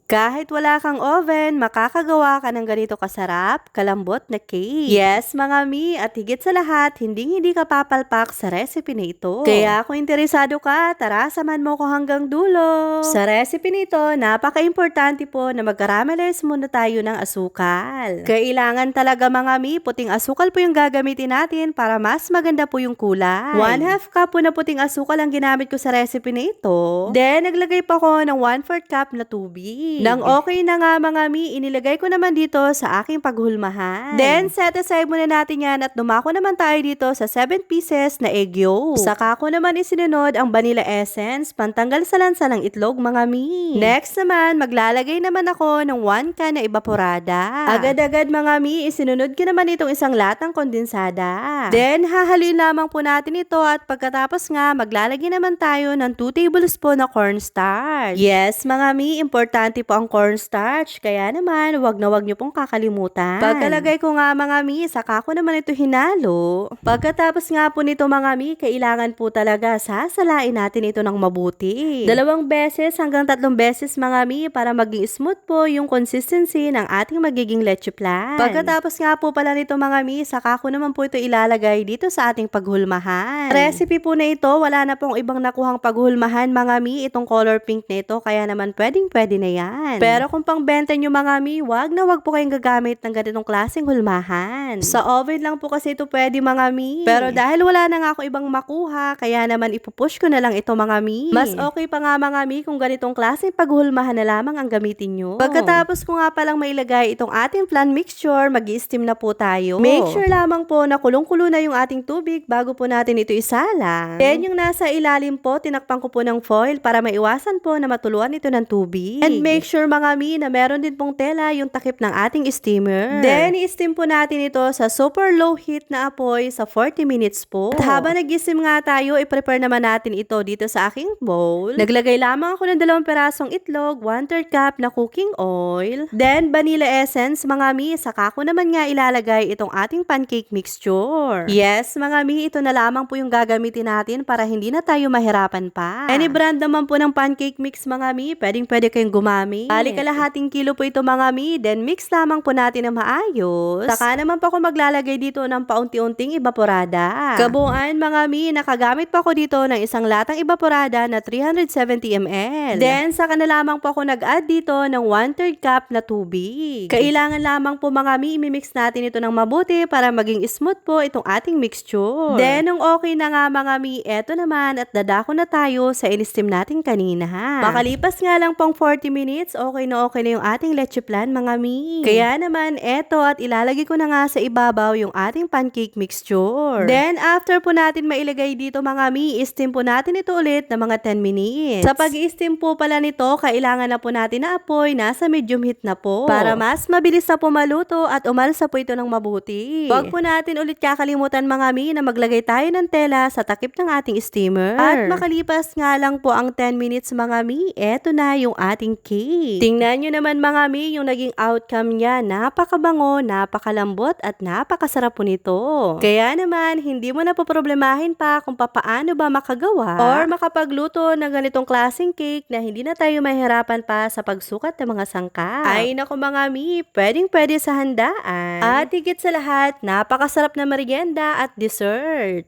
Kahit wala kang oven, makakagawa ka ng ganito kasarap, kalambot na cake. Yes, mga mi, at higit sa lahat, hindi ka papalpak sa recipe na ito. Kaya kung interesado ka, tara samahan mo ko hanggang dulo. Sa recipe nito, napaka-importante po na mag-caramelize muna tayo ng asukal. Kailangan talaga mga mi, puting asukal po yung gagamitin natin para mas maganda po yung kulay. 1/2 cup po na puting asukal ang ginamit ko sa recipe na ito. Then, naglagay pa ko ng 1/4 cup na tubig. Nang okay na nga mga mi, inilagay ko naman dito sa aking paghulmahan. Then, set aside muna natin yan at dumako naman tayo dito sa 7 pieces na egg yolk. Saka ko naman isinunod ang vanilla essence, pantanggal sa lansa ng itlog mga mi. Next naman, maglalagay naman ako ng 1 can na evaporada. Agad-agad mga mi, isinunod ko naman itong isang latang kondensada. Then, hahaluin lamang po natin ito at pagkatapos nga, maglalagay naman tayo ng 2 tablespoon na cornstarch. Yes mga mi, importante po ang cornstarch, kaya naman wag nyo pong kakalimutan. Pagkalagay ko nga mga mi, saka ko naman ito hinalo. Pagkatapos nga po nito mga mi, kailangan po talaga sasalain natin ito ng mabuti. 2 beses hanggang 3 beses mga mi para maging smooth po yung consistency ng ating magiging leche flan. Pagkatapos nga po pala nito mga mi, saka ko naman po ito ilalagay dito sa ating paghulmahan. Recipe po na ito, wala na pong ibang nakuhang paghulmahan mga mi, itong color pink na ito, kaya naman pwede na yan. Pero kung pangbenta nyo mga mi, wag po kayong gagamit ng ganitong klaseng hulmahan. Sa oven lang po kasi ito pwede mga mi. Pero dahil wala na nga ako ibang makuha, kaya naman ipupush ko na lang ito mga mi. Mas okay pa nga mga mi kung ganitong klaseng paghulmahan na lamang ang gamitin nyo. Pagkatapos ko nga palang mailagay itong ating flan mixture, mag-i-steam na po tayo. Make sure lamang po na kulong-kulo na yung ating tubig bago po natin ito isalang. Then yung nasa ilalim po, tinakpan ko po ng foil para maiwasan po na matuluan ito ng tubig. And make sure mga mi na meron din pong tela yung takip ng ating steamer. Then i-steam po natin ito sa super low heat na apoy sa 40 minutes po. At habang nag-steam nga tayo, i-prepare naman natin ito dito sa aking bowl. Naglagay lamang ako ng 2 perasong itlog, 1/3 cup na cooking oil, then vanilla essence mga mi, saka ko naman nga ilalagay itong ating pancake mixture. Yes mga mi, ito na lamang po yung gagamitin natin para hindi na tayo mahirapan pa. Any brand naman po ng pancake mix mga mi, pwede kayong gumamit. Bali kalahating kilo po ito mga mi, then mix lamang po natin na maayos. Saka naman pa ako maglalagay dito ng paunti-unting evaporada. Kabuuan mga mi, nakagamit pa ako dito ng isang latang evaporada na 370 ml. Then saka na lamang po ako nag-add dito ng 1/3 cup na tubig. Kailangan lamang po mga mi, imimix natin ito ng mabuti para maging smooth po itong ating mixture. Then nung okay na nga mga mi, eto naman at dadako na tayo sa in-steam natin kanina. Makalipas nga lang pong 40 minutes, okay na yung ating leche flan mga mi. Kaya naman, eto at ilalagay ko na nga sa ibabaw yung ating pancake mixture. Then, after po natin mailagay dito mga mi, i-steam po natin ito ulit na mga 10 minutes. Sa pag-i-steam po pala nito, kailangan na po natin na apoy, nasa medium heat na po. Para mas mabilis na po maluto at umalsa po ito ng mabuti. Huwag po natin ulit kakalimutan mga mi na maglagay tayo ng tela sa takip ng ating steamer. At makalipas nga lang po ang 10 minutes mga mi, eto na yung ating cake. Tingnan nyo naman mga mi yung naging outcome niya. Napakabango, napakalambot at napakasarap po nito. Kaya naman, hindi mo na po problemahin pa kung papaano ba makagawa or makapagluto ng ganitong klaseng cake na hindi na tayo mahirapan pa sa pagsukat ng mga sangkap. Ay naku mga mi, pwede sa handaan. At higit sa lahat, napakasarap na merienda at dessert.